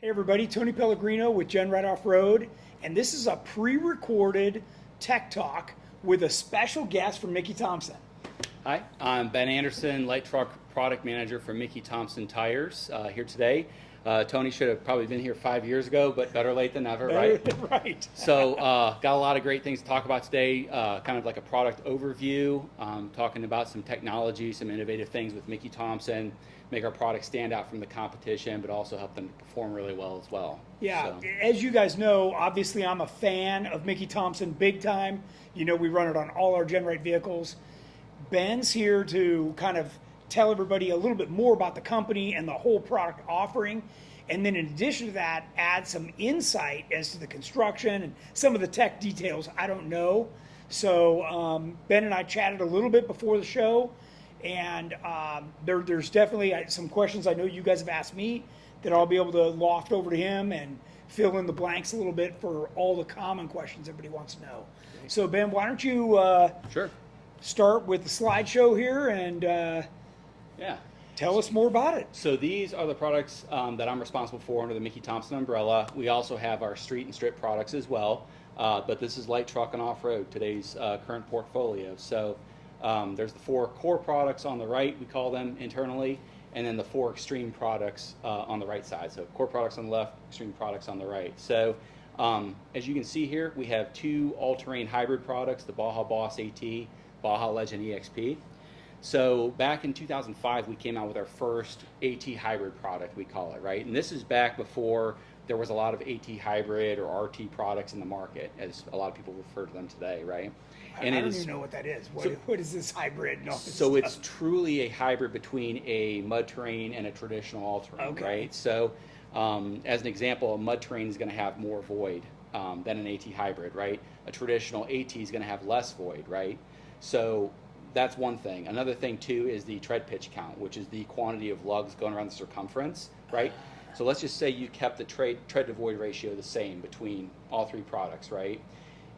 Hey everybody, Tony Pellegrino with GenRight Off-Road, and this is a pre-recorded tech talk with a special guest from Mickey Thompson. Hi, I'm Ben Anderson, light truck product manager for Mickey Thompson Tires here today. Tony should have probably been here 5 years ago, but better late than never, right? Right. So got a lot of great things to talk about today, kind of like a product overview, talking about some technology, some innovative things with Mickey Thompson, make our products stand out from the competition, but also help them perform really well as well. Yeah, So, as you guys know, obviously I'm a fan of Mickey Thompson big time. You know, we run it on all our GenRight vehicles. Ben's here to kind of tell everybody a little bit more about the company and the whole product offering. And then in addition to that, add some insight as to the construction and some of the tech details I don't know. So Ben and I chatted a little bit before the show, and there's definitely some questions I know you guys have asked me that I'll be able to loft over to him and fill in the blanks a little bit for all the common questions everybody wants to know. So Ben, why don't you sure. start with the slideshow here and Yeah. tell us more about it. So these are the products that I'm responsible for under the Mickey Thompson umbrella. We also have our street and strip products as well, but this is light truck and off-road, today's current portfolio. So there's the 4 core products on the right, we call them internally, and then the 4 extreme products on the right side. So core products on the left, extreme products on the right. So as you can see here, we have 2 all-terrain hybrid products, the Baja Boss AT, Baja Legend EXP. So back in 2005, we came out with our first AT hybrid product, we call it, right? And this is back before there was a lot of AT hybrid or RT products in the market, as a lot of people refer to them today, right? And I don't even know what that is. What is this hybrid? And all this So stuff? it's truly a hybrid between a mud terrain and a traditional all-terrain, Okay. right? So as an example, a mud terrain is going to have more void than an AT hybrid, right? A traditional AT is going to have less void, right? So that's one thing. Another thing too is the tread pitch count, which is the quantity of lugs going around the circumference, right? So let's just say you kept the tread to void ratio the same between all 3 products, right?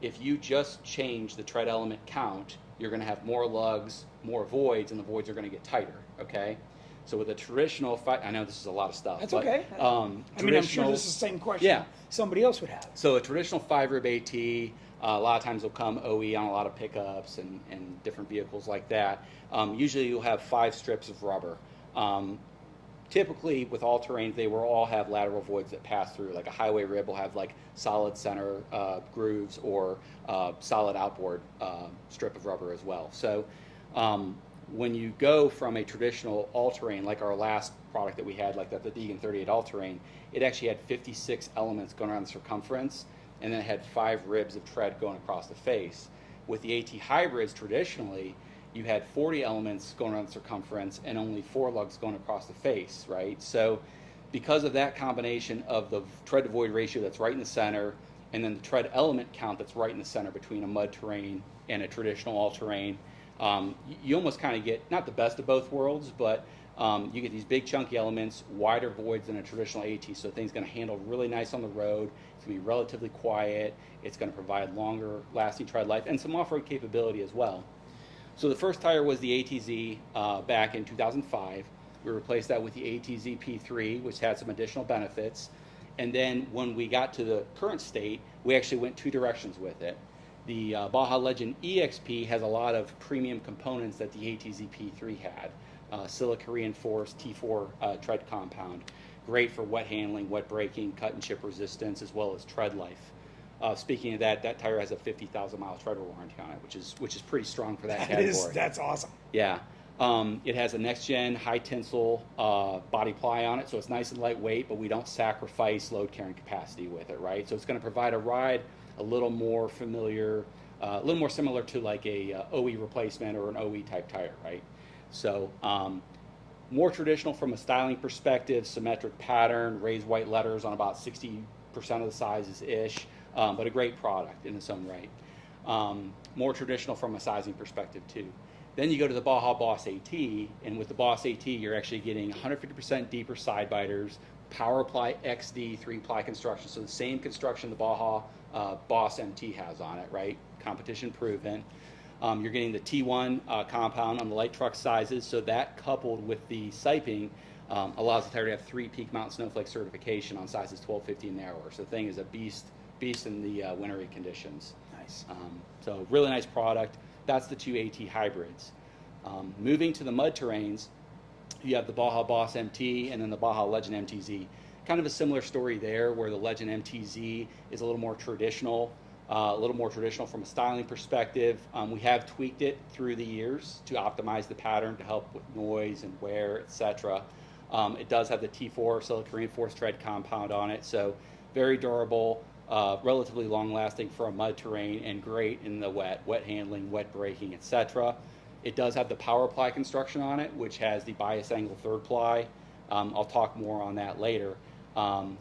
If you just change the tread element count, you're going to have more lugs, more voids, and the voids are going to get tighter, okay? So with a traditional, I know this is a lot of stuff. That's but, okay. I mean, I'm sure this is the same question somebody else would have. So a traditional 5-rib AT, a lot of times will come OE on a lot of pickups and different vehicles like that. Usually you'll have 5 strips of rubber. Typically with all terrains, they will all have lateral voids that pass through. Like a highway rib will have like solid center grooves or solid outboard strip of rubber as well. So when you go from a traditional all-terrain, like our last product that we had, like the Deegan 38 all-terrain, it actually had 56 elements going around the circumference, and then it had 5 ribs of tread going across the face. With the AT hybrids, traditionally, you had 40 elements going around the circumference and only 4 lugs going across the face, right? So because of that combination of the tread to void ratio that's right in the center, and then the tread element count that's right in the center between a mud terrain and a traditional all-terrain, you almost kind of get, not the best of both worlds, but you get these big chunky elements, wider voids than a traditional AT, so things going to handle really nice on the road. It's going to be relatively quiet. It's going to provide longer lasting tread life and some off-road capability as well. So the first tire was the ATZ back in 2005. We replaced that with the ATZ P3, which had some additional benefits. And then when we got to the current state, we actually went 2 directions with it. The Baja Legend EXP has a lot of premium components that the ATZ P3 had. Silica reinforced T4 tread compound, great for wet handling, wet braking, cut and chip resistance, as well as tread life. Speaking of that, that tire has a 50,000 mile tread warranty on it, which is pretty strong for that category. That's awesome. Yeah. It has a next-gen high-tensile body ply on it, so it's nice and lightweight, but we don't sacrifice load carrying capacity with it, right? So it's going to provide a ride a little more familiar, a little more similar to like a OE replacement or an OE type tire, right? So more traditional from a styling perspective, symmetric pattern, raised white letters on about 60% of the sizes-ish, but a great product in its own right. More traditional from a sizing perspective too. Then you go to the Baja Boss AT, and with the Boss AT, you're actually getting 150% deeper side biters, Power Ply XD 3-ply construction, so the same construction the Baja Boss MT has on it, right? Competition proven. You're getting the T1 compound on the light truck sizes, so that coupled with the siping allows the tire to have 3 peak mountain snowflake certification on sizes 12, 15, and narrower. So the thing is a beast in the wintry conditions. Nice. So really nice product. That's the 2 AT hybrids. Moving to the mud terrains, you have the Baja Boss MT and then the Baja Legend MTZ. Kind of a similar story there, where the Legend MTZ is a little more traditional from a styling perspective. We have tweaked it through the years to optimize the pattern to help with noise and wear, etc. It does have the T4 silica reinforced tread compound on it, so very durable, relatively long-lasting for a mud terrain, and great in the wet handling, wet braking, etc. It does have the power ply construction on it, which has the bias angle third ply. I'll talk more on that later.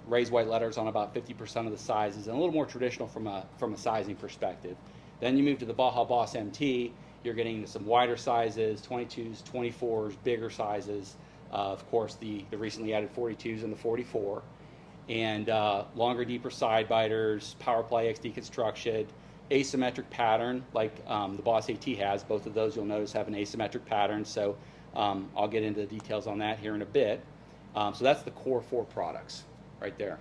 Raised white letters on about 50% of the sizes, and a little more traditional from a sizing perspective. Then you move to the Baja Boss MT, you're getting into some wider sizes, 22s, 24s, bigger sizes. Of course, the recently added 42s and the 44. And longer, deeper side biters, power ply XD construction, asymmetric pattern like the Boss AT has. Both of those you'll notice have an asymmetric pattern, so I'll get into the details on that here in a bit. So that's the core 4 products right there.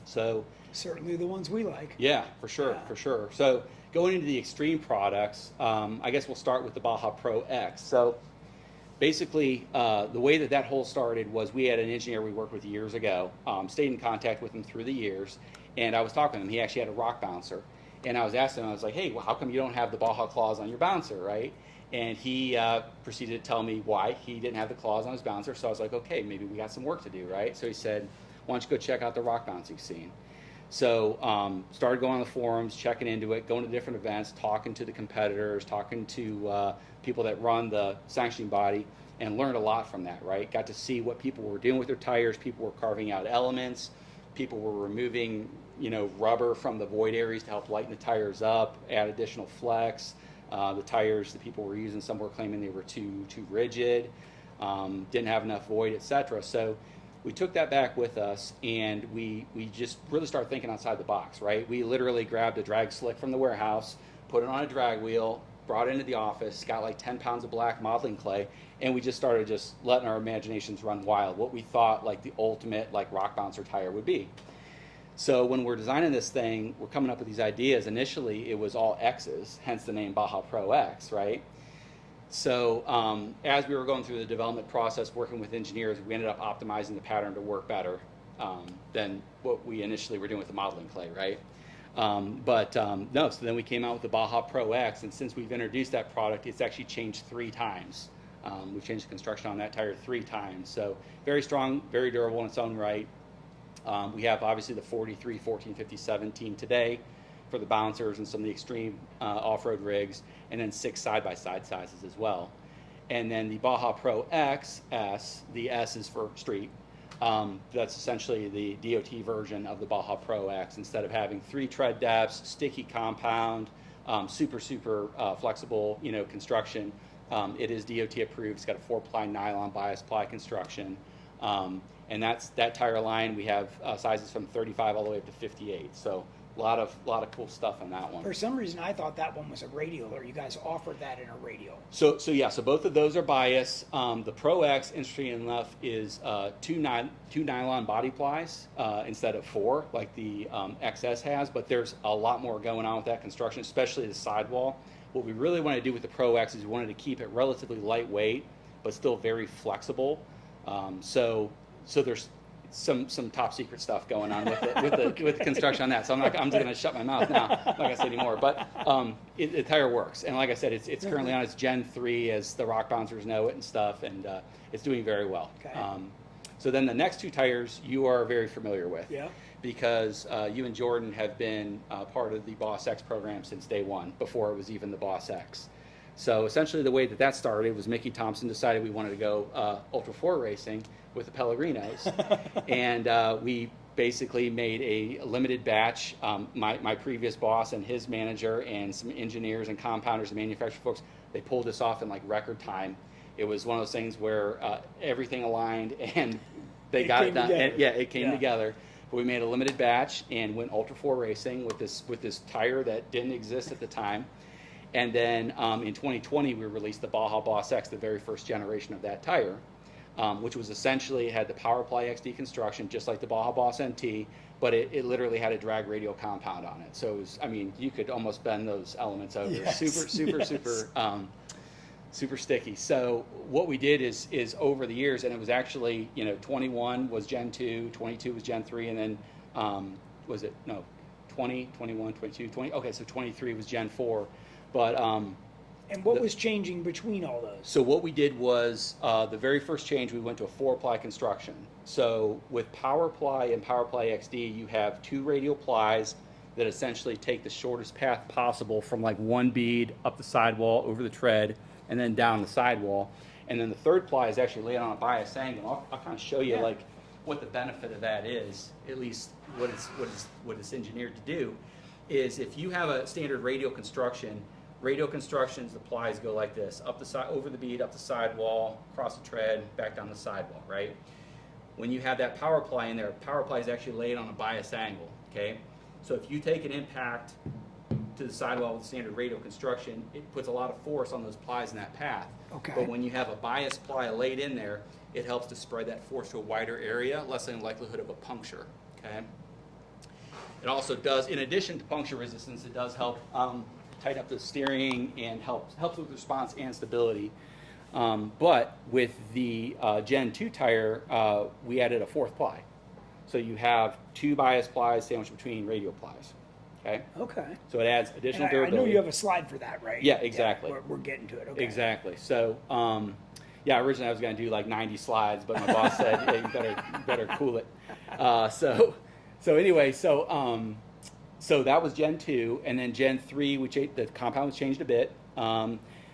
So Certainly the ones we like. yeah, for sure, Yeah. for sure. So going into the extreme products, I guess we'll start with the Baja Pro X. So basically, the way that whole started was we had an engineer we worked with years ago, stayed in contact with him through the years, and I was talking to him. He actually had a rock bouncer, and I was asking him, I was like, hey, well, how come you don't have the Baja claws on your bouncer, right? And he proceeded to tell me why he didn't have the claws on his bouncer. So I was like, okay, maybe we got some work to do, right? So he said, why don't you go check out the rock bouncing scene? So started going on the forums, checking into it, going to different events, talking to the competitors, talking to people that run the sanctioning body, and learned a lot from that, right? Got to see what people were doing with their tires. People were carving out elements. People were removing, rubber from the void areas to help lighten the tires up, add additional flex. The tires that people were using, some were claiming they were too rigid, didn't have enough void, etc. So we took that back with us, and we just really started thinking outside the box, right? We literally grabbed a drag slick from the warehouse, put it on a drag wheel, brought it into the office, got like 10 pounds of black modeling clay, and we just started just letting our imaginations run wild, what we thought like the ultimate like rock bouncer tire would be. So when we're designing this thing, we're coming up with these ideas. Initially, it was all X's, hence the name Baja Pro X, right? So as we were going through the development process, working with engineers, we ended up optimizing the pattern to work better than what we initially were doing with the modeling clay, right? No, so then we came out with the Baja Pro X, and since we've introduced that product, it's actually changed 3 times. We've changed the construction on that tire 3 times. So very strong, very durable in its own right. We have obviously the 43, 14, 50, 17 today for the bouncers and some of the extreme off-road rigs, and then 6 side-by-side sizes as well. And then the Baja Pro XS, the S is for street. That's essentially the DOT version of the Baja Pro X. Instead of having 3 tread depths, sticky compound, super flexible, construction, it is DOT approved. It's got a 4-ply nylon bias ply construction. And that tire line, we have sizes from 35 all the way up to 58. So a lot of cool stuff on that one. For some reason, I thought that one was a radial, or you guys offered that in a radial. So both of those are bias. The Pro X, interesting enough, is 2 nylon body plies instead of 4 like the XS has. But there's a lot more going on with that construction, especially the sidewall. What we really want to do with the Pro X is we wanted to keep it relatively lightweight, but still very flexible. So there's some top secret stuff going on with the construction on that. So I'm just going to shut my mouth now. I'm not going to say anymore. But the tire works, and like I said, it's currently on its Gen 3 as the rock bouncers know it and stuff, and it's doing very well. Okay. So then the next 2 tires you are very familiar with. Yeah. Because you and Jordan have been part of the Boss X program since day one, before it was even the Boss X. So essentially the way that started was Mickey Thompson decided we wanted to go Ultra 4 racing with the Pellegrinos. And we basically made a limited batch. My previous boss and his manager and some engineers and compounders and manufacturer folks, they pulled this off in like record time. It was one of those things where everything aligned and they got it done. And, it came together. But we made a limited batch and went Ultra 4 racing with this tire that didn't exist at the time. And then in 2020, we released the Baja Boss X, the very first generation of that tire. which was essentially had the PowerPly XD construction, just like the Baja Boss MT, but it literally had a drag radial compound on it. So it was, I mean, you could almost bend those elements over. Yes, Super, yes. super sticky. So what we did is over the years, and it was actually, 21 was Gen 2, 22 was Gen 3, and then was it, no, 20, 21, 22, 20, okay, so 23 was Gen 4. But And what was changing between all those? so what we did was the very first change, we went to a 4-ply construction. So with PowerPly and PowerPly XD, you have 2 radial plies that essentially take the shortest path possible from like one bead up the sidewall, over the tread, and then down the sidewall. And then the 3rd ply is actually laid on a bias angle. I'll kind of show you like what the benefit of that is, at least what it's engineered to do, is if you have a standard radial constructions, the plies go like this, up the side, over the bead, up the sidewall, across the tread, back down the sidewall, right? When you have that power ply in there, power ply is actually laid on a bias angle, okay? So if you take an impact to the sidewall with standard radial construction, it puts a lot of force on those plies in that path. Okay. But when you have a bias ply laid in there, it helps to spread that force to a wider area, lessening the likelihood of a puncture, okay? It also does, in addition to puncture resistance, it does help tighten up the steering and helps with response and stability. But with the Gen 2 tire, we added a 4th ply. So you have 2 bias plies sandwiched between radial plies. Okay. Okay. So it adds additional And I durability. know you have a slide for that, right? Yeah, exactly. We're getting to it. Okay. Exactly. So, originally I was going to do like 90 slides, but my boss said, "Hey, you better cool it." So that was Gen 2, and then Gen 3, the compound was changed a bit.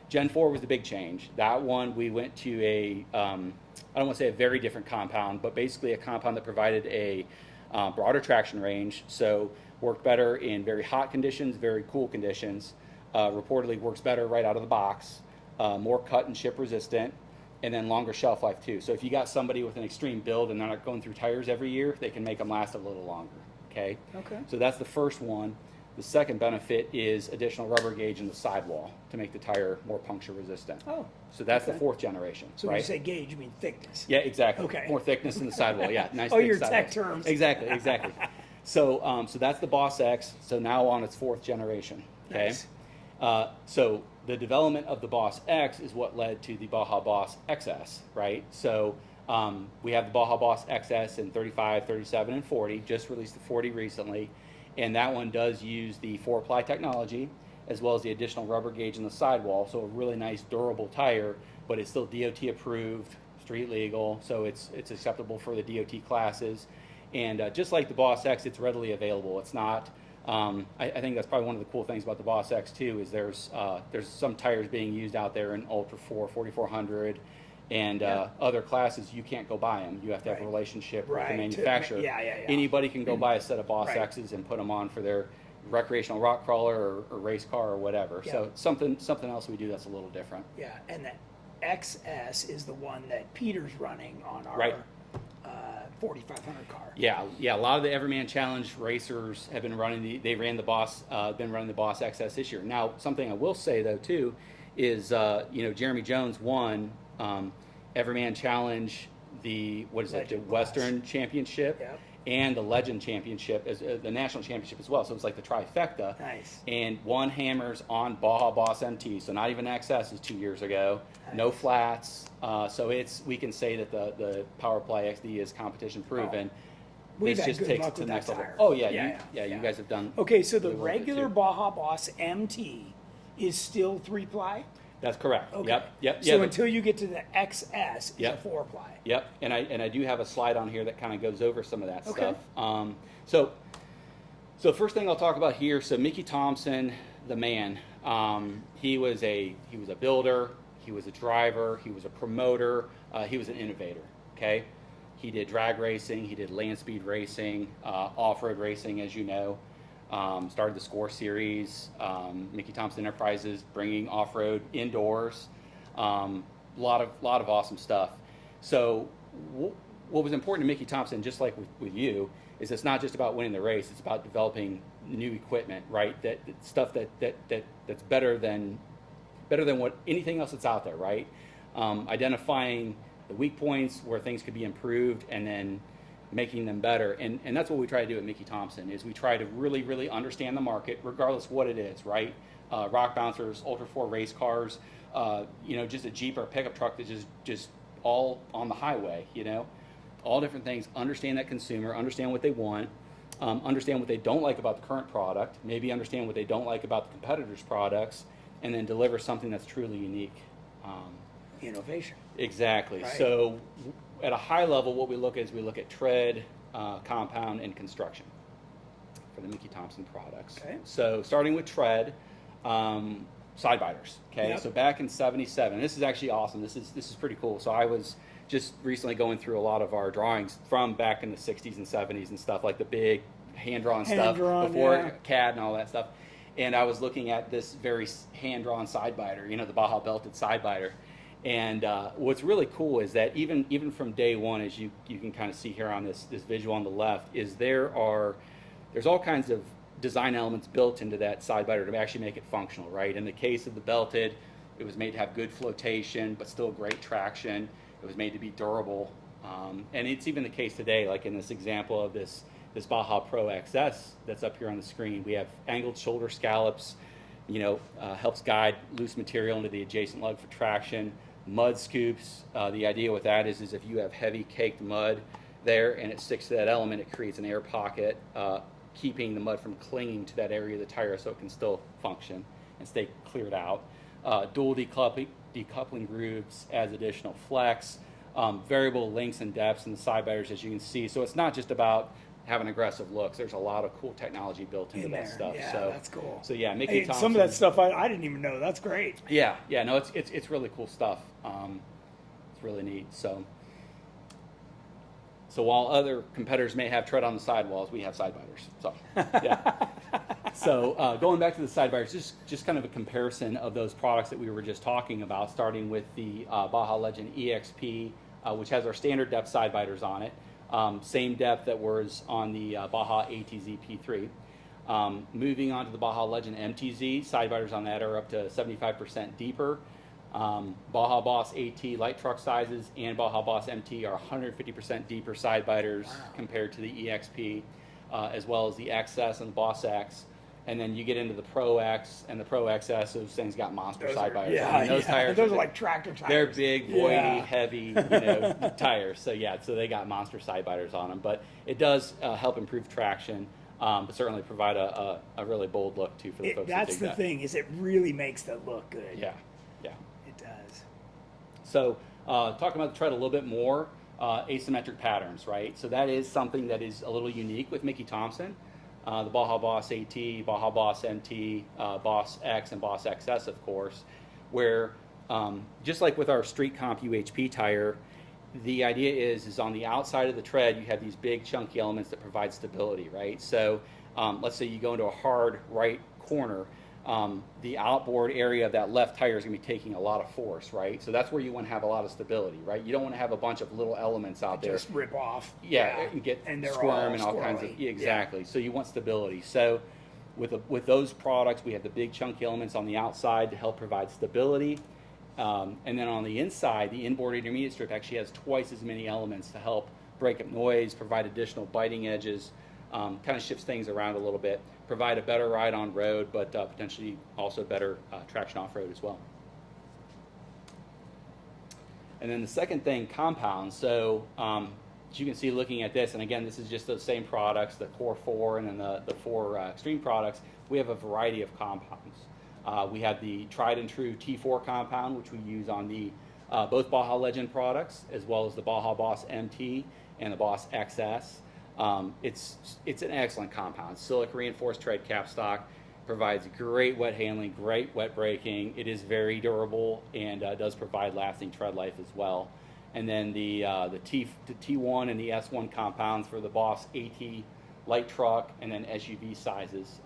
Gen 4 was the big change. That one we went to I don't want to say a very different compound, but basically a compound that provided a broader traction range. So worked better in very hot conditions, very cool conditions. Reportedly works better right out of the box. More cut and ship resistant, and then longer shelf life too. So if you got somebody with an extreme build and they're not going through tires every year, they can make them last a little longer. Okay. Okay. So that's the first one. The second benefit is additional rubber gauge in the sidewall to make the tire more puncture resistant. Oh. So that's okay. the 4th generation. So right? when you say gauge, you mean thickness? Yeah, exactly. Okay. More thickness in the sidewall. Yeah, nice. Oh, thick your sidewall. tech terms. Exactly. So that's the Boss X. So now on its 4th generation. Okay. Nice. So the development of the Boss X is what led to the Baja Boss XS, right? So we have the Baja Boss XS in 35, 37, and 40. Just released the 40 recently, and that one does use the 4-ply technology as well as the additional rubber gauge in the sidewall. So a really nice, durable tire, but it's still DOT approved, street legal, so it's acceptable for the DOT classes. And just like the Boss X, it's readily available. It's not. I think that's probably one of the cool things about the Boss X too, is there's some tires being used out there in Ultra 4, 4400, and other classes. You can't go buy them. You have to have a relationship with the manufacturer. Anybody can go buy a set of Boss X's and put them on for their recreational rock crawler or race car or whatever. So something else we do that's a little different. Yeah, and the XS is the one that Peter's running on our 4500 car. Yeah. A lot of the Everman Challenge racers have been running been running the Boss XS this year. Now, something I will say though too is Jeremy Jones won Everman Challenge, the Western Championship and the Legend Championship, as the national championship as well. So it's like the trifecta. Nice. And won hammers on Baja Boss MT. So not even XS is 2 years ago. Nice. No flats. So we can say that the PowerPly XD is competition proven. We've this had just good takes luck it to with the next that level. tire. Oh yeah, you guys have done. Okay, so the really regular Baja Boss MT is still 3-ply. That's correct. Okay. Yep. So until you get to the XS, it's a 4-ply. Yep. And I do have a slide on here that kind of goes over some of that stuff. So first thing I'll talk about here. So Mickey Thompson, the man, he was a builder. He was a driver. He was a promoter. He was an innovator. Okay. He did drag racing. He did land speed racing, off-road racing, as you know. Started the Score Series, Mickey Thompson Enterprises, bringing off-road indoors. Lot of awesome stuff. So what was important to Mickey Thompson, just like with you, is it's not just about winning the race. It's about developing new equipment, right? That stuff that's better than what anything else that's out there, right? Identifying the weak points where things could be improved, and then making them better. And that's what we try to do at Mickey Thompson, is we try to really, really understand the market, regardless what it is, right? Rock bouncers, Ultra 4 race cars, just a Jeep or a pickup truck that's just all on the highway, all different things. Understand that consumer, understand what they want, understand what they don't like about the current product, maybe understand what they don't like about the competitors' products, and then deliver something that's truly unique. Innovation. Exactly. Right. So at a high level, what we look at is we look at tread, compound, and construction for the Mickey Thompson products. Okay. So starting with tread, side biters. Okay. Yep. So back in '77, this is actually awesome. This is pretty cool. So I was just recently going through a lot of our drawings from back in the '60s and '70s and stuff, like the big hand-drawn stuff before CAD and all that stuff. And I was looking at this very hand-drawn side biter, the Baja belted side biter. And what's really cool is that even from day one, as you can kind of see here on this visual on the left, is there's all kinds of design elements built into that side biter to actually make it functional, right? In the case of the belted, it was made to have good flotation, but still great traction. It was made to be durable. And it's even the case today, like in this example of this Baja Pro XS that's up here on the screen. We have angled shoulder scallops, helps guide loose material into the adjacent lug for traction. Mud scoops, the idea with that is if you have heavy caked mud there and it sticks to that element, it creates an air pocket, keeping the mud from clinging to that area of the tire so it can still function and stay cleared out. Dual decoupling grooves as additional flex, variable lengths and depths in the side biters, as you can see. So it's not just about having aggressive looks. There's a lot of cool technology built into that stuff. Yeah, so that's cool. So yeah, Mickey Thompson. Some of that stuff I didn't even know. That's great. Yeah, no, it's really cool stuff. It's really neat. So while other competitors may have tread on the sidewalls, we have side biters. So yeah. So going back to the side biters, just kind of a comparison of those products that we were just talking about, starting with the Baja Legend EXP, which has our standard depth side biters on it. Same depth that was on the Baja ATZ P3. Moving on to the Baja Legend MTZ, side biters on that are up to 75% deeper. Baja Boss AT light truck sizes and Baja Boss MT are 150% deeper side biters compared to the EXP, as well as the XS and the Boss X. And then you get into the Pro X and the Pro XS, those things got monster side biters. Yeah, those tires those are like tractor tires. They're big, voidy, heavy, tires. So so they got monster side biters on them. But it does help improve traction, but certainly provide a really bold look too for the folks. That's the thing, is it really makes that look good. Yeah. It does. So talking about the tread a little bit more, asymmetric patterns, right? So that is something that is a little unique with Mickey Thompson. The Baja Boss AT, Baja Boss MT, Boss X, and Boss XS, of course, where just like with our Street Comp UHP tire, the idea is on the outside of the tread, you have these big chunky elements that provide stability, right? So let's say you go into a hard right corner, the outboard area of that left tire is going to be taking a lot of force, right? So that's where you want to have a lot of stability, right? You don't want to have a bunch of little elements out there. Just rip off. And get squirm and all kinds of, exactly. So you want stability. So with those products, we have the big chunky elements on the outside to help provide stability. And then on the inside, the inboard intermediate strip actually has twice as many elements to help break up noise, provide additional biting edges, kind of shifts things around a little bit, provide a better ride on road, but potentially also better traction off-road as well. And then the second thing, compounds. So as you can see looking at this, and again, this is just those same products, the Core 4 and then the 4 Extreme products, we have a variety of compounds. We have the tried and true T4 compound, which we use on the both Baja Legend products, as well as the Baja Boss MT and the Boss XS. It's an excellent compound. Silica reinforced tread capstock, provides great wet handling, great wet braking. It is very durable and does provide lasting tread life as well. And then the T1 and the S1 compounds for the Boss AT light truck and then SUV sizes.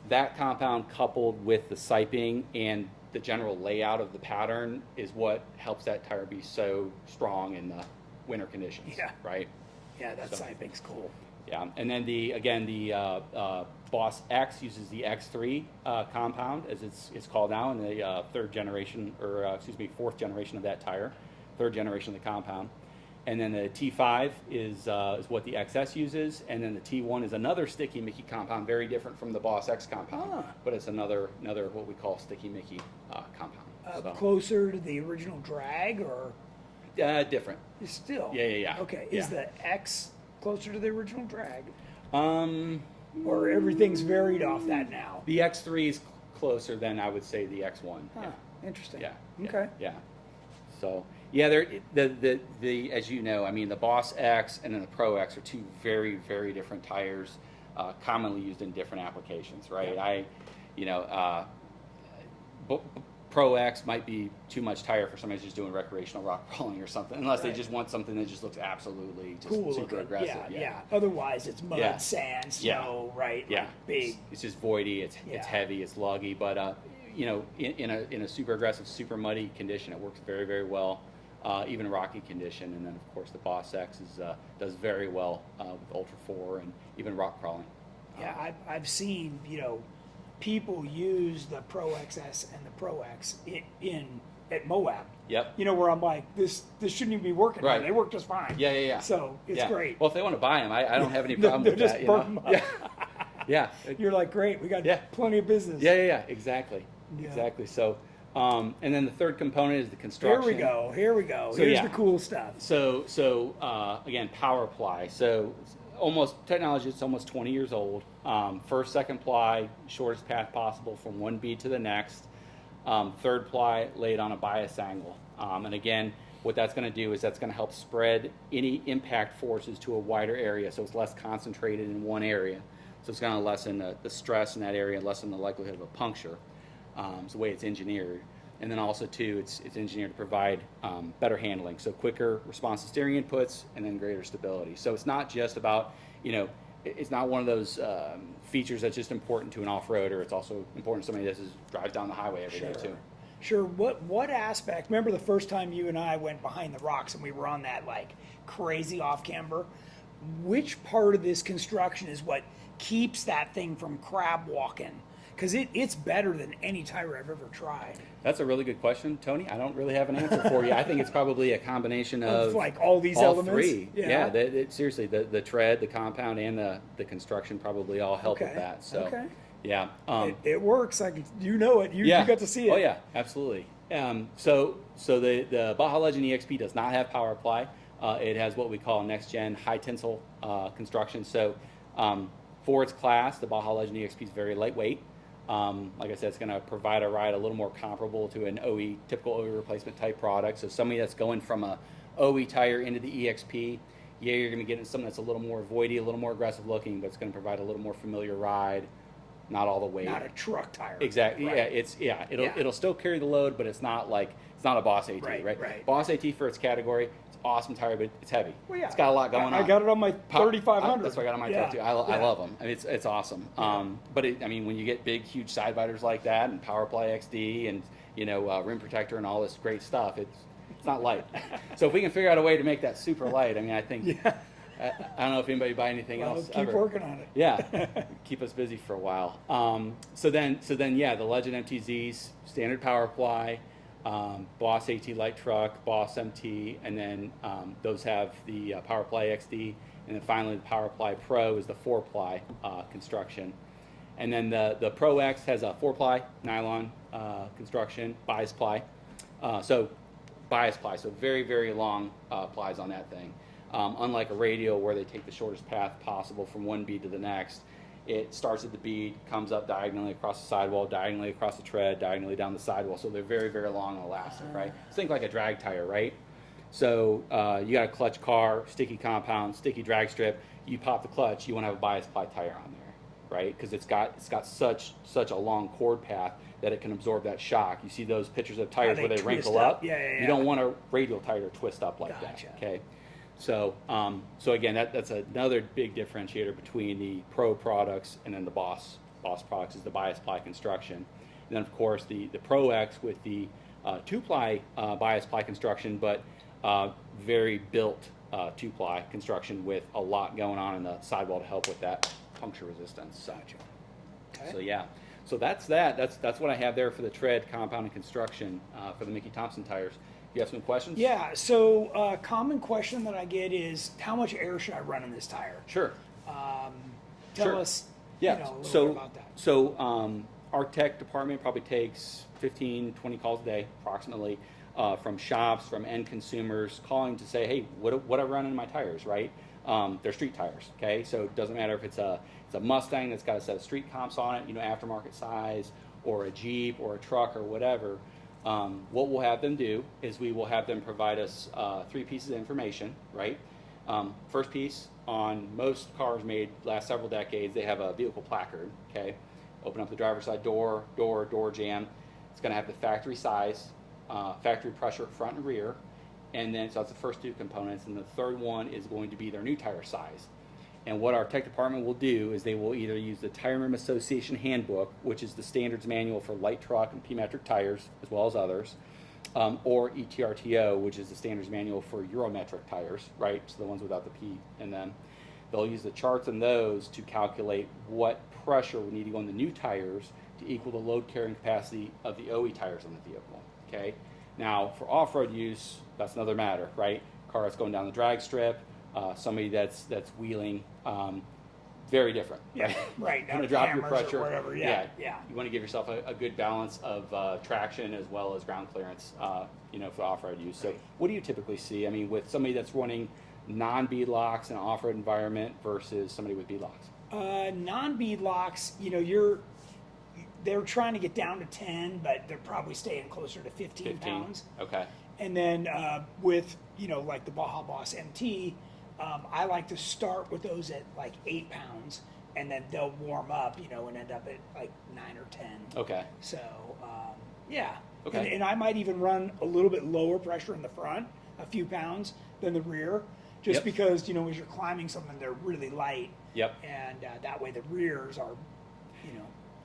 That compound coupled with the siping and the general layout of the pattern is what helps that tire be so strong in the winter conditions, right? Yeah, that siping's cool. Yeah, and then the Boss X uses the X3 compound, as it's called now, in the fourth generation of that tire. third generation of the compound. And then the T5 is what the XS uses, and then the T1 is another sticky Mickey compound, very different from the Boss X compound, but it's another what we call sticky Mickey compound. Closer to the original drag, or different. Still? Yeah. Okay. Yeah. Is the X closer to the original drag, Um, or everything's varied off that now? the X3 is closer than I would say the X1. Huh. Interesting. Yeah. Okay. Yeah. So yeah, the as you know, I mean, the Boss X and then the Pro X are two very, very different tires, commonly used in different applications, right? Yeah. Pro X might be too much tire for somebody who's just doing recreational rock crawling or something, unless they just want something that just looks absolutely just Cool. super aggressive. Yeah. Otherwise, it's mud, Yeah. sand, snow, right? Yeah. Like big. It's just voidy. It's heavy. It's luggy. But in a super aggressive, super muddy condition, it works very, very well. Even rocky condition, and then of course the Boss X does very well with Ultra 4 and even rock crawling. Yeah, I've seen people use the Pro XS and the Pro X at Moab. Yep. Where I'm like, this shouldn't even be working. Right. They work just fine. Yeah. So it's great. Well, if they want to buy them, I don't have any problem with just that. burn 'em up. Yeah. You're like, great, we got plenty of business. Yeah. Exactly. Yeah. Exactly. So, and then the third component is the construction. Here we go. So, Here's the cool stuff. So again, power ply. So technology is almost 20 years old. First, second ply, shortest path possible from one bead to the next. Third ply laid on a bias angle. And again, what that's going to do is that's going to help spread any impact forces to a wider area, so it's less concentrated in one area. So it's going to lessen the stress in that area, lessen the likelihood of a puncture. It's the way it's engineered. And then also, too, it's engineered to provide better handling, so quicker responsive steering inputs and then greater stability. So it's not just about, it's not one of those features that's just important to an off-roader. It's also important to somebody that drives down the highway every day, too. Sure. What aspect? Remember the first time you and I went behind the rocks and we were on that crazy off-camber? Which part of this construction is what keeps that thing from crab walking? Because it's better than any tire I've ever tried. That's a really good question, Tony. I don't really have an answer for you. I think it's probably a combination of all these elements. Three. Yeah. Seriously, the tread, the compound, and the construction probably all help with that. So, yeah, it works. You know it. You got to see it. Oh yeah, absolutely. So the Baja Legend EXP does not have power ply. It has what we call next gen high tensile construction. So for its class, the Baja Legend EXP is very lightweight. Like I said, it's going to provide a ride a little more comparable to an typical OE replacement type product. So somebody that's going from a OE tire into the EXP, you're going to be getting something that's a little more voidy, a little more aggressive looking, but it's going to provide a little more familiar ride. Not all the weight. Not a truck tire. Exactly. Right. It'll still carry the load, but it's not a Boss AT, right? Boss AT for its category, it's an awesome tire, but it's heavy. Well, yeah. It's got a lot going on. I got it on my 3500. That's what I got on my truck too. I love them. I mean, it's awesome. But when you get big, huge side biters like that, and PowerPly XD, and rim protector, and all this great stuff, it's not light. So if we can figure out a way to make that super light, I think. Yeah. I don't know if anybody buy anything else. Keep working on it. Yeah, keep us busy for a while. So then, the Legend MTZs, standard power ply, Boss AT light truck, Boss MT, and then those have the power ply XD, and then finally the power ply Pro is the 4-ply construction, and then the Pro X has a 4-ply nylon construction, bias ply. So very, very long plies on that thing. Unlike a radial where they take the shortest path possible from one bead to the next, it starts at the bead, comes up diagonally across the sidewall, diagonally across the tread, diagonally down the sidewall. So they're very, very long and elastic, right? Think like a drag tire, right? So you got a clutch car, sticky compound, sticky drag strip. You pop the clutch, you want to have a bias ply tire on there, right? Because it's got such a long chord path that it can absorb that shock. You see those pictures of tires where they wrinkle up? Yeah. You don't want a radial tire to twist up like that, okay? So again, that's another big differentiator between the Pro products and then the Boss products is the bias ply construction. And then of course the Pro X with the 2-ply bias ply construction, but very built 2-ply construction with a lot going on in the sidewall to help with that puncture resistance. Okay. So yeah, so that's what I have there for the tread, compound, and construction for the Mickey Thompson tires. You have some questions? Yeah, so a common question that I get is, how much air should I run in this tire? Sure. Tell Sure. us, Yeah. a little So, bit about that. our tech department probably takes 15, 20 calls a day, approximately, from shops, from end consumers calling to say, hey, what I run in my tires, right? They're street tires, okay? So it doesn't matter if it's a Mustang that's got a set of street comps on it, aftermarket size, or a Jeep or a truck or whatever. What we'll have them do is we will have them provide us 3 pieces of information, right? First piece, on most cars made last several decades, they have a vehicle placard, okay? Open up the driver's side door jamb. It's going to have the factory size, factory pressure front and rear, and then so that's the first 2 components, and the third one is going to be their new tire size. And what our tech department will do is they will either use the Tire Room Association Handbook, which is the standards manual for light truck and P-metric tires, as well as others, or ETRTO, which is the standards manual for Eurometric tires, right? So the ones without the P in them. They'll use the charts in those to calculate what pressure would need to go on the new tires to equal the load carrying capacity of the OE tires on the vehicle, okay? Now, for off-road use, that's another matter, right? Car that's going down the drag strip, somebody that's wheeling, very different. Yeah, right. You want to drop your Hammers or pressure. whatever, yeah. You want to give yourself a good balance of traction as well as ground clearance, for off-road use. So what do you typically see? I mean, with somebody that's running non-bead locks in an off-road environment versus somebody with bead locks? Non-bead locks, they're trying to get down to 10, but they're probably staying closer to 15 pounds. Okay. And then with, like the Baja Boss MT, I like to start with those at like 8 pounds, and then they'll warm up, and end up at like 9 or 10. Okay. So, yeah. Okay. And I might even run a little bit lower pressure in the front, a few pounds, than the rear, just Yep. because, as you're climbing something, they're really light. Yep. And that way the rears are,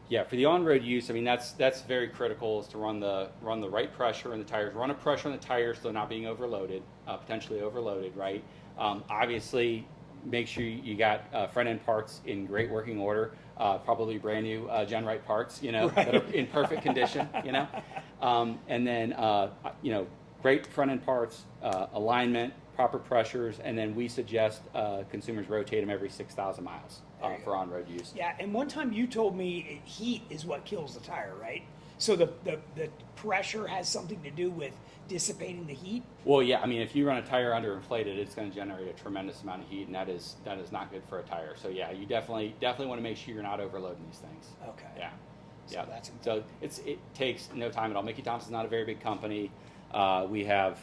Yeah, for the on-road use, I mean that's very critical, is to run the right pressure in the tires, run a pressure in the tires so they're not being overloaded, potentially overloaded, right? Obviously, make sure you got front end parts in great working order, probably brand new GenRight parts, Right. that are in perfect condition, and then great front end parts, alignment, proper pressures, and then we suggest consumers rotate them every 6,000 miles for on-road use. Yeah, and one time you told me heat is what kills the tire, right? So the pressure has something to do with dissipating the heat? Well, yeah, I mean, if you run a tire underinflated, it's going to generate a tremendous amount of heat, and that is not good for a tire. So yeah, you definitely want to make sure you're not overloading these things. Okay. Yeah. So Yeah. that's important. So it takes no time at all. Mickey Thompson's not a very big company. We have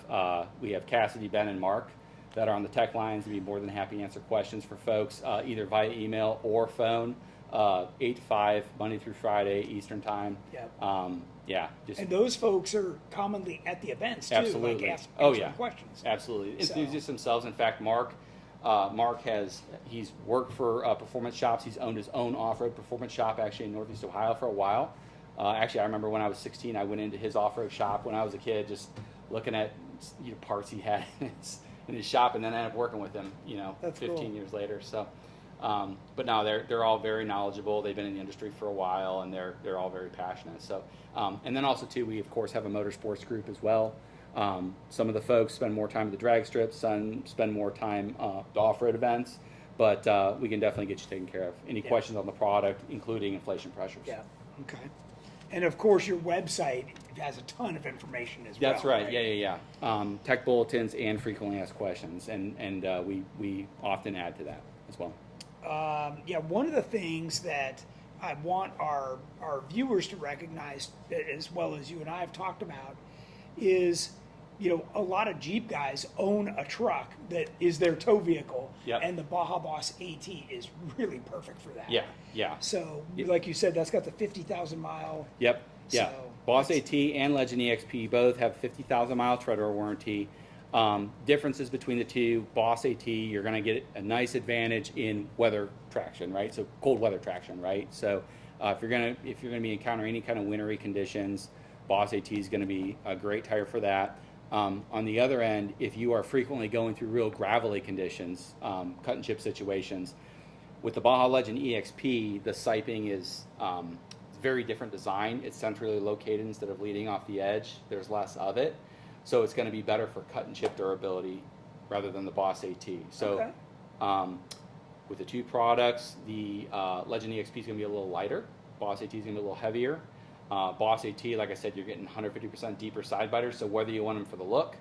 Cassidy, Ben, and Mark that are on the tech lines and be more than happy to answer questions for folks, either via email or phone, 8 to 5, Monday through Friday, Eastern time. Yep. Yeah. Just And those folks are commonly at the events too. absolutely. Like Oh answering yeah. questions. Absolutely. So- Enthusiasts themselves. In fact, Mark he's worked for performance shops. He's owned his own off-road performance shop actually in Northeast Ohio for a while. Actually, I remember when I was 16, I went into his off-road shop when I was a kid, just looking at parts he had in his shop, and then I ended up working with him, That's 15 cool. years later. So, but no, they're all very knowledgeable. They've been in the industry for a while, and they're all very passionate. So, and then also too, we of course have a motorsports group as well. Some of the folks spend more time at the drag strips, some spend more time at the off-road events, but we can definitely get you taken care of. Any Yeah. questions on the product, including inflation pressures? Yeah. Okay. And of course, your website has a ton of information as well. That's right. Yeah. Tech bulletins and frequently asked questions, and we often add to that as well. Yeah, one of the things that I want our viewers to recognize, as well as you and I have talked about, is, a lot of Jeep guys own a truck that is their tow vehicle, Yep. and the Baja Boss AT is really perfect for that. Yeah. So, Yep. like you said, that's got the 50,000 mile. Yep. Yeah. So, Boss that's- AT and Legend EXP both have 50,000 mile treader warranty. Differences between the two: Boss AT, you're going to get a nice advantage in weather traction, right? So cold weather traction, right? So if you're going to be encountering any kind of wintry conditions, Boss AT is going to be a great tire for that. On the other end, if you are frequently going through real gravelly conditions, cut and chip situations, with the Baja Legend EXP, the siping is very different design. It's centrally located instead of leading off the edge. There's less of it. So it's going to be better for cut and chip durability rather than the Boss AT. So Okay. with the two products, the Legend EXP is going to be a little lighter. Boss AT is going to be a little heavier. Boss AT, like I said, you're getting 150% deeper side biters. So whether you want them for the look,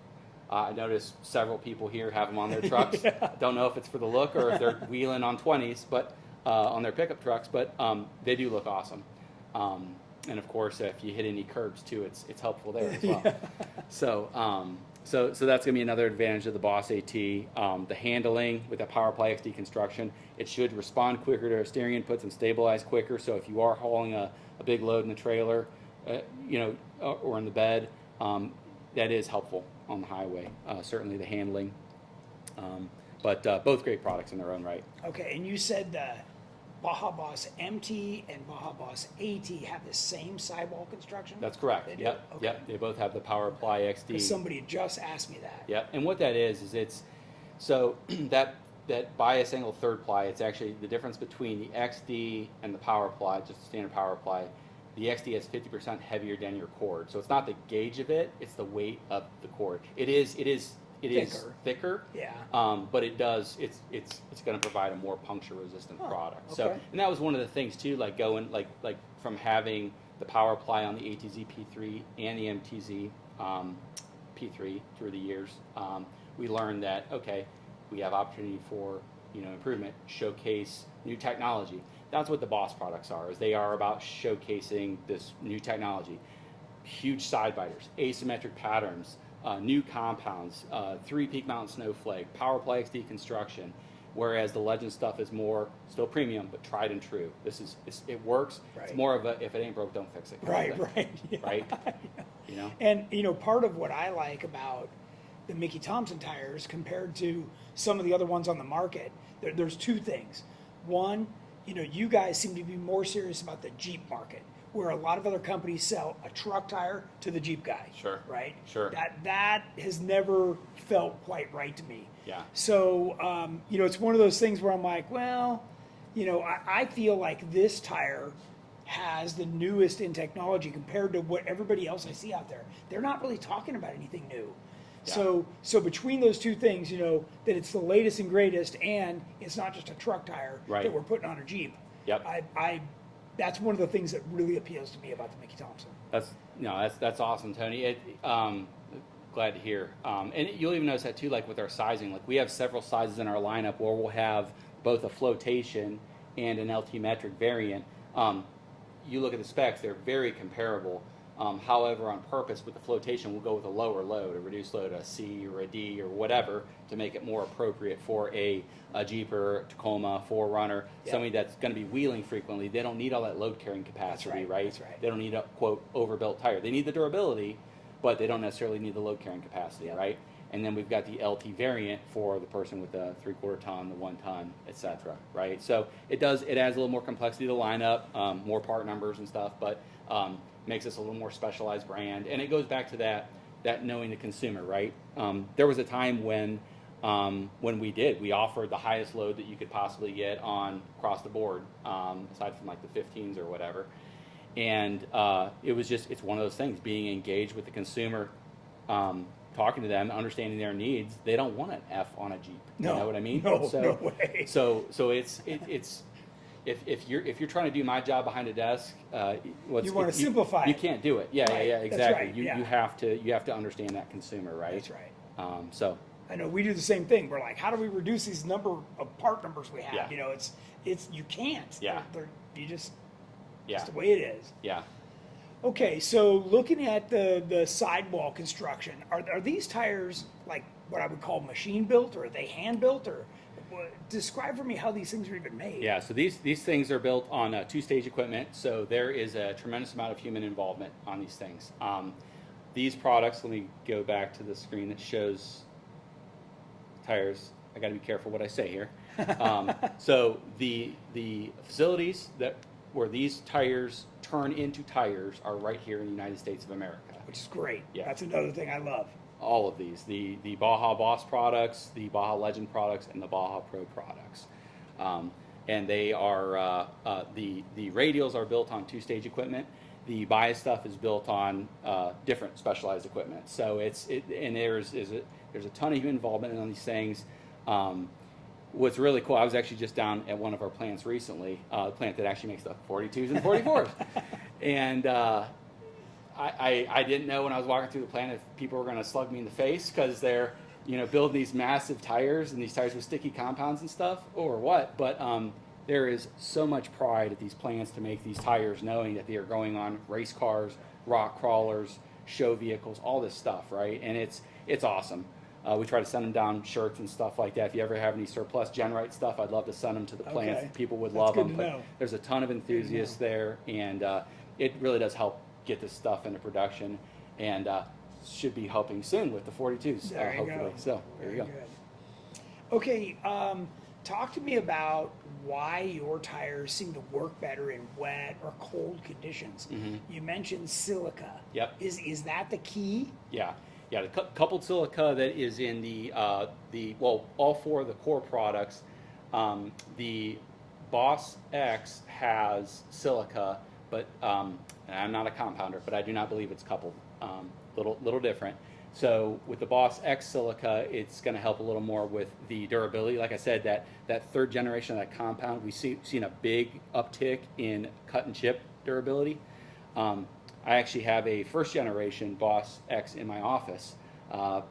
I noticed several people here have them on their trucks. Yeah. Don't know if it's for the look or if they're wheeling on 20s, but on their pickup trucks. But they do look awesome. And of course, if you hit any curbs too, it's helpful there as well. Yeah. So that's going to be another advantage of the Boss AT. The handling with the PowerPly XD construction, it should respond quicker to steering inputs and stabilize quicker. So if you are hauling a big load in the trailer, or in the bed, that is helpful on the highway. Certainly the handling, but both great products in their own right. Okay, and you said the Baja Boss MT and Baja Boss AT have the same sidewall construction? That's correct. They do? Yep. Okay. Yep. They both have the PowerPly XD. 'Cause somebody just asked me that. Yep. And what that is it's so that bias angle third ply. It's actually the difference between the XD and the PowerPly, just the standard PowerPly. The XD has 50% heavier than cord, so it's not the gauge of it; it's the weight of the cord. It is thicker. Yeah. But it does. It's going to provide a more puncture resistant product. So, okay. and that was one of the things too, like going like from having the PowerPly on the ATZ P3 and the MTZ P3 through the years, we learned that okay, we have opportunity for improvement, showcase new technology. That's what the Boss products are. Is they are about showcasing this new technology, huge side biters, asymmetric patterns. New compounds, 3 peak mountain snowflake, PowerPly XD construction, whereas the Legend stuff is more still premium but tried and true. It works. Right. It's more of a if it ain't broke, don't fix it. Right, right. Yeah. Right. And part of what I like about the Mickey Thompson tires compared to some of the other ones on the market, there's two things. One, you guys seem to be more serious about the Jeep market, where a lot of other companies sell a truck tire to the Jeep guy. Sure. Right? Sure. That has never felt quite right to me. Yeah. So, it's one of those things where I'm like, well, I feel like this tire has the newest in technology compared to what everybody else I see out there. They're not really talking about anything new. Yeah. So between those two things, that it's the latest and greatest, and it's not just a truck tire Right. that we're putting on a Jeep. Yep. That's one of the things that really appeals to me about the Mickey Thompson. That's awesome, Tony. Glad to hear. And you'll even notice that too, like with our sizing. Like we have several sizes in our lineup where we'll have both a flotation and an LT metric variant. You look at the specs; they're very comparable. However, on purpose with the flotation, we'll go with a lower load, a reduced load, a C or a D or whatever, to make it more appropriate for a Jeep or Tacoma, 4Runner, somebody that's going to be wheeling frequently. They don't need all that load carrying capacity, right? That's right. They don't need a, quote, overbuilt tire. They need the durability, but they don't necessarily need the load carrying capacity, right? And then we've got the LT variant for the person with the 3/4 ton, the 1 ton, etc. Right? So it adds a little more complexity to the lineup, more part numbers and stuff, but makes us a little more specialized brand. And it goes back to that knowing the consumer, right? There was a time when we offered the highest load that you could possibly get on across the board, aside from like the 15s or whatever. And it's one of those things, being engaged with the consumer, talking to them, understanding their needs. They don't want an F on a Jeep. No, you know what I mean? no way. So it's if you're trying to do my job behind a desk, you want to simplify. You can't do it. Yeah, Right. yeah, That's exactly. right. You have to understand that consumer, right? That's right. So I know we do the same thing. We're like, how do we reduce these number of part numbers we have? Yeah. It's you can't. Yeah. It's yeah, the way it is. yeah. Okay, so looking at the sidewall construction, are these tires like what I would call machine built, or are they hand built, or describe for me how these things are even made? Yeah, so these things are built on 2-stage equipment, so there is a tremendous amount of human involvement on these things. These products, let me go back to the screen that shows tires. I got to be careful what I say here. So the facilities where these tires turn into tires are right here in the United States of America. Which is great. Yeah. That's another thing I love. All of these, the Baja Boss products, the Baja Legend products, and the Baja Pro products. And they are, the radials are built on 2-stage equipment. the bias stuff is built on different specialized equipment. So there's a ton of human involvement on these things. What's really cool, I was actually just down at one of our plants recently, a plant that actually makes the 42s and 44s. And I didn't know when I was walking through the plant if people were going to slug me in the face because they're building these massive tires, and these tires with sticky compounds and stuff, or what. But there is so much pride at these plants to make these tires, knowing that they are going on race cars, rock crawlers, show vehicles, all this stuff, right? And it's awesome. We try to send them down shirts and stuff like that. If you ever have any surplus GenRight stuff, I'd love to send them to the plants. Okay. People would That's love good them. to But know. there's a ton of enthusiasts there, and it really does help get this stuff into production, and should be helping soon with the 42s, There you hopefully. go. So there you go. Very good. Okay, talk to me about why your tires seem to work better in wet or cold conditions. You mentioned silica. Yep. Is that the key? Yeah, the coupled silica that is in all four of the core products. The Boss X has silica, but and I'm not a compounder, but I do not believe it's coupled. Little different. So with the Boss X silica, it's going to help a little more with the durability. Like I said, that third generation of that compound, we've seen a big uptick in cut and chip durability. I actually have a first generation Boss X in my office, back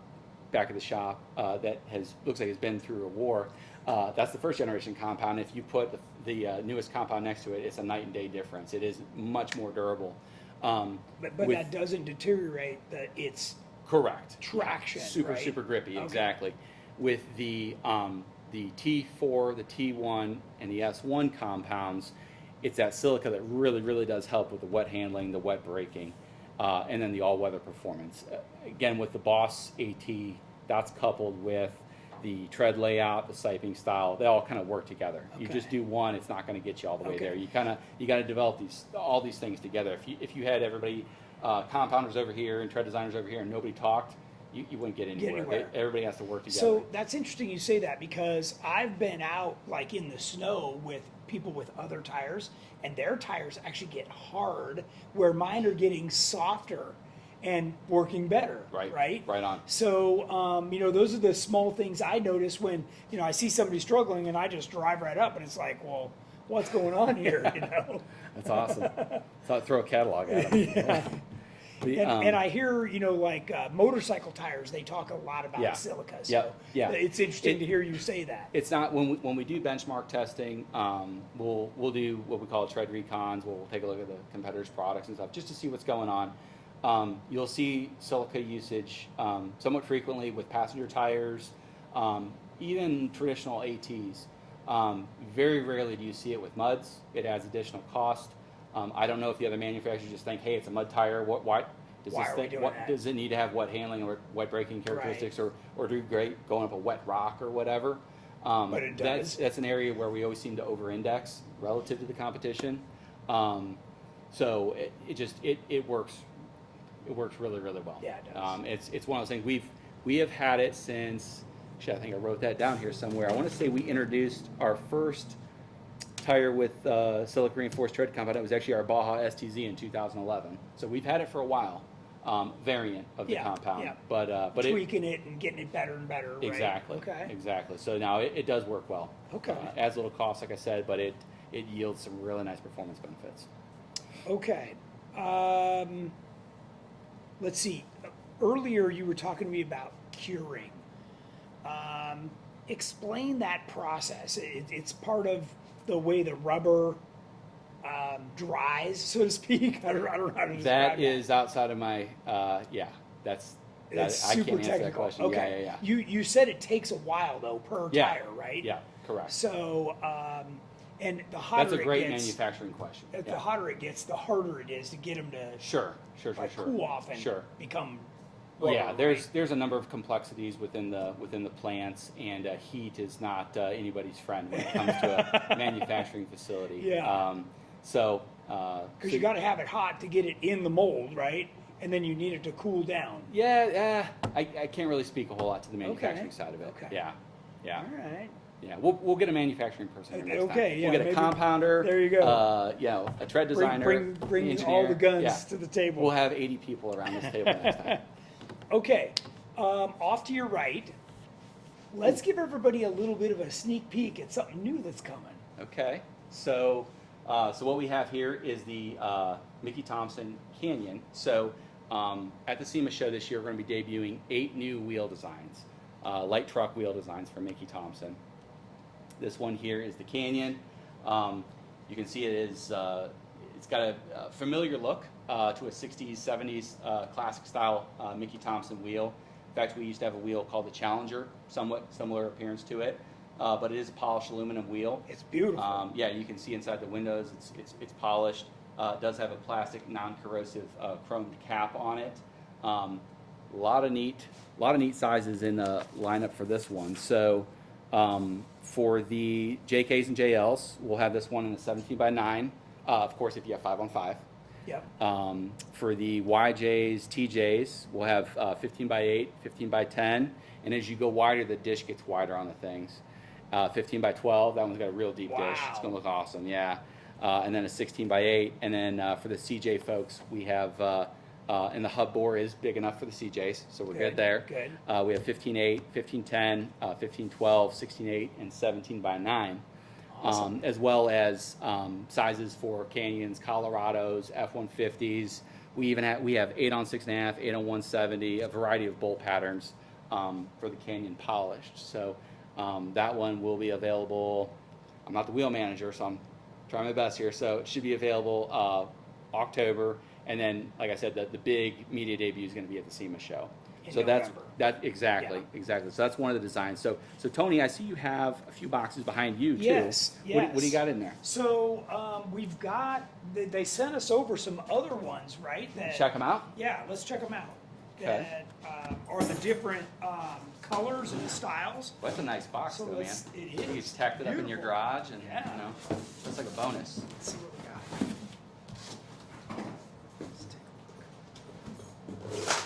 at the shop, that looks like it's been through a war. That's the first generation compound. If you put the newest compound next to it, it's a night and day difference. It is much more durable. But that doesn't deteriorate its correct traction. Super right? super grippy. Okay. Exactly. With the T4, the T1, and the S1 compounds, it's that silica that really does help with the wet handling, the wet braking, and then the all-weather performance. Again, with the Boss AT, that's coupled with the tread layout, the siping style. They all kind of work together. You just do one, it's not going to get you all the way there. You got to develop all these things together. If you had everybody, compounders over here and tread designers over here, and nobody talked, you wouldn't get anywhere. Everybody has to work together. So that's interesting you say that, because I've been out like in the snow with people with other tires, and their tires actually get hard where mine are getting softer and working better. Right on. So those are the small things I notice when I see somebody struggling, and I just drive right up, and it's like, well, what's going on here? That's awesome. So throw a catalog at them. Yeah. And I hear, motorcycle tires, they talk a lot about silica. So it's interesting to hear you say that. It's not, when we do benchmark testing, we'll do what we call tread recons. We'll take a look at the competitors' products and stuff just to see what's going on. You'll see silica usage somewhat frequently with passenger tires, even traditional ATs. Very rarely do you see it with muds. It adds additional cost. I don't know if the other manufacturers just think, hey, it's a mud tire. Why does it need to have wet handling or wet braking characteristics, or do great going up a wet rock or whatever? But it does. That's an area where we always seem to over-index relative to the competition. So it works. It works really well. Yeah, it does. It's one of those things we have had it since. Actually, I think I wrote that down here somewhere. I want to say we introduced our first tire with silica reinforced tread compound. It was actually our Baja STZ in 2011. So we've had it for a while. Variant of the compound, but tweaking it and getting it better and better. Right? Exactly. Okay. Exactly. So now it does work well. Okay. Adds a little cost, like I said, but it yields some really nice performance benefits. Okay. Let's see. Earlier you were talking to me about curing. Explain that process. It's part of the way the rubber dries, so to speak. I don't know how to describe That is outside of my, that's I super can't answer technical. that question. Okay. Yeah. You said it takes a while though per tire, right? Yeah, correct. So, and the hotter That's a great it gets, manufacturing question. the hotter it gets, the harder it is to get them to Sure. cool off and become. Yeah, rubber, there's a number of complexities within the plants, and heat is not anybody's friend when it comes to a manufacturing facility. Yeah. Because you got to have it hot to get it in the mold, right? And then you need it to cool down. Yeah, I can't really speak a whole lot to the manufacturing side of it. Okay. Yeah. All right. Yeah, we'll get a manufacturing person here next time. Okay, yeah, We'll get a maybe- compounder. there you go. You know, a tread Bring, designer. bring engineer. all the guns Yeah. to the table. We'll have 80 people around this table next time. Okay, off to your right. Let's give everybody a little bit of a sneak peek at something new that's coming. Okay, so what we have here is the Mickey Thompson Canyon. So at the SEMA show this year, we're going to be debuting 8 new wheel designs, light truck wheel designs from Mickey Thompson. This one here is the Canyon. You can see it is it's got a familiar look to a 60s, 70s classic style Mickey Thompson wheel. In fact, we used to have a wheel called the Challenger, somewhat similar appearance to it, but it is a polished aluminum wheel. It's beautiful. Yeah, you can see inside the windows. It's polished. It does have a plastic, non-corrosive chromed cap on it. A lot of neat sizes in the lineup for this one. So for the JKs and JLs, we'll have this one in a 17 by 9. Of course, if you have 5-on-5. Yep. For the YJs, TJs, we'll have 15 by 8, 15 by 10, and as you go wider, the dish gets wider on the things. 15 by 12, that one's got a real deep dish. It's gonna look awesome, yeah. And then a 16 by 8, and then for the CJ folks, we have, and the hub bore is big enough for the CJs, so we're good there. Good. We have 15-8, 15-10, 15-12, 16-8, and 17 by 9. Awesome. As well as sizes for Canyons, Colorados, F-150s. We have 8 on 6.5, 8 on 170, a variety of bolt patterns for the Canyon polished. So that one will be available. I'm not the wheel manager, so I'm trying my best here. So it should be available October, and then, like I said, the big media debut is going to be at the SEMA show. In November. Exactly. So that's one of the designs. So Tony, I see you have a few boxes behind you too. Yes. What do you got in there? So we've got, they sent us over some other ones, right? Check them out. Yeah, let's check them out. Okay. That are the different colors and styles. Well, that's a nice box, So though, man. it You is just tacked it up in your beautiful. garage, and Yeah. you know, it's like a bonus. Let's see what we got. Let's take a look.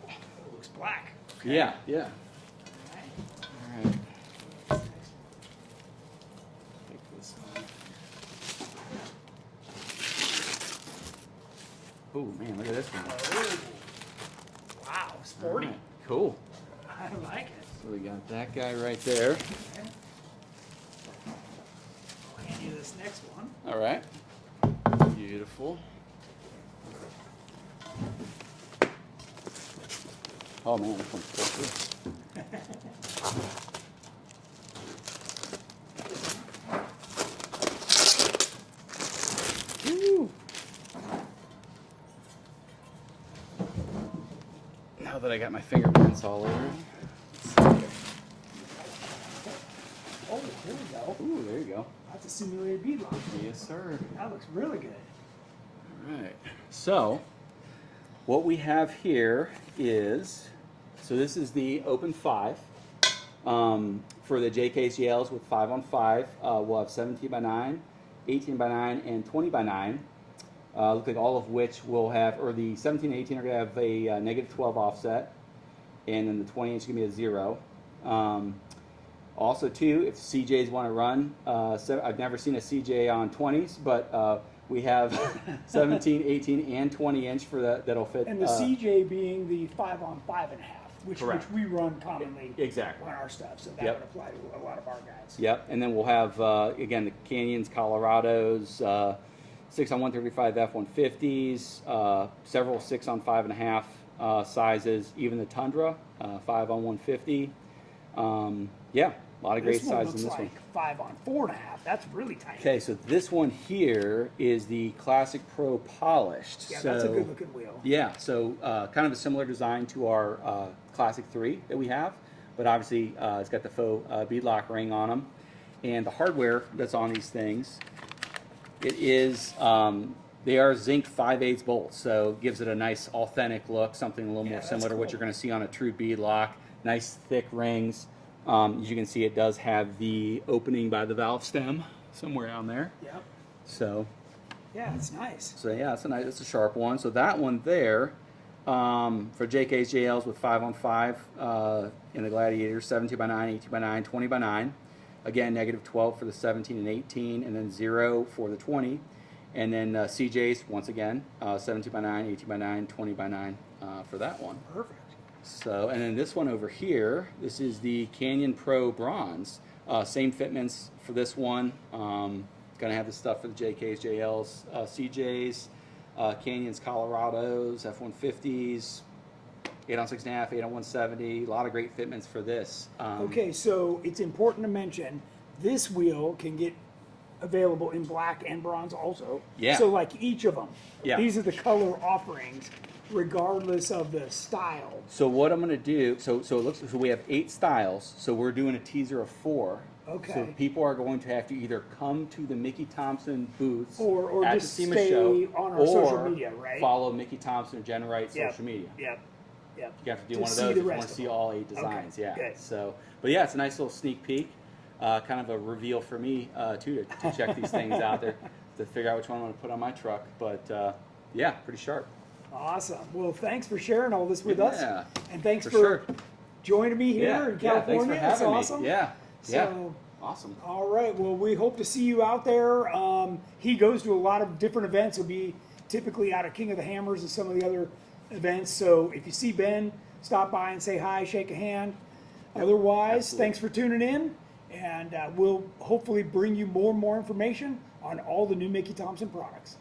Oh, it looks black. Okay. Yeah. All right. All right. Take this one. Oh man, look at this one. Oh, wow, sporty. All right, cool. I like it. So we got that guy right there. Okay. I'll hand you this next one. All right. Beautiful. Oh man, this one's cool too. Woo. Now that I got my fingerprints all over it. Oh, here we go. Ooh, there you go. That's a simulated bead lock. Yes, sir. That looks really good. All right. So, what we have here is, so this is the Open 5. For the JKs JLs with 5-on-5, we'll have 17 by 9, 18 by 9, and 20 by 9. Look like all of which will have, or the 17 and 18 are going to have a negative 12 offset, and then the 20 inch is going to be a 0. Also, too, if CJs want to run, I've never seen a CJ on 20s, but we have 17, 18, and 20 inch for that'll fit. And the CJ being the 5-on-5.5, which Correct. we run commonly Exactly. on our stuff, so that Yep. would apply to a lot of our guys. Yep, and then we'll have, again, the Canyons, Colorados, 6 on 135 F-150s, several 6 on 5.5 sizes, even the Tundra, 5 on 150. Yeah, a lot of great This one sizes looks in this like one. 5-on-4.5. That's really tight. Okay, so this one here is the Classic Pro Polished. Yeah, so, that's a good looking wheel. Yeah, so kind of a similar design to our Classic 3 that we have, but obviously it's got the faux beadlock ring on them. And the hardware that's on these things, it is, they are zinc 5/8 bolts, so it gives it a nice authentic look, something a little more that's similar to what cool. you're going to see on a true beadlock. Nice thick rings. As you can see, it does have the opening by the valve stem somewhere down there. Yep. So Yeah, it's nice. yeah, it's a sharp one. So that one there, for JKs, JLs with 5-on-5 in the Gladiator, 17x9, 18x9, 20x9. Again, -12 for the 17 and 18, and then 0 for the 20. And then CJs, once again, 17x9, 18x9, 20x9 for that one. Perfect. So, and then this one over here, this is the Canyon Pro Bronze. Same fitments for this one. Gonna have the stuff for the JKs, JLs, CJs, Canyons, Colorados, F-150s, 8 on 6.5, 8 on 170. A lot of great fitments for this. Okay, so it's important to mention this wheel can get available in black and bronze also. Yeah. So like each of them. Yeah. These are the color offerings, regardless of the style. So what I'm gonna do, so it looks, so we have 8 styles. So we're doing a teaser of 4. Okay. So people are going to have to either come to the Mickey Thompson booths Or at just the SEMA stay show, on our or social media, right? follow Mickey Thompson or GenRight Yep. social media. Yep. Yep. You have to do To one of see those the if you rest want to of see them. all 8 designs. Okay, Yeah. good. So, but yeah, it's a nice little sneak peek, kind of a reveal for me too to check these things out there, to figure out which one I want to put on my truck. But yeah, pretty sharp. Awesome. Well, thanks for sharing all this with Yeah, us. And thanks for for sure. joining me here Yeah, in California. thanks for It's having awesome. me. Yeah, yeah, So, awesome. all right. Well, we hope to see you out there. He goes to a lot of different events. He'll be typically out at King of the Hammers and some of the other events. So if you see Ben, stop by and say hi, shake a hand. Otherwise, absolutely. thanks for tuning in. And we'll hopefully bring you more and more information on all the new Mickey Thompson products.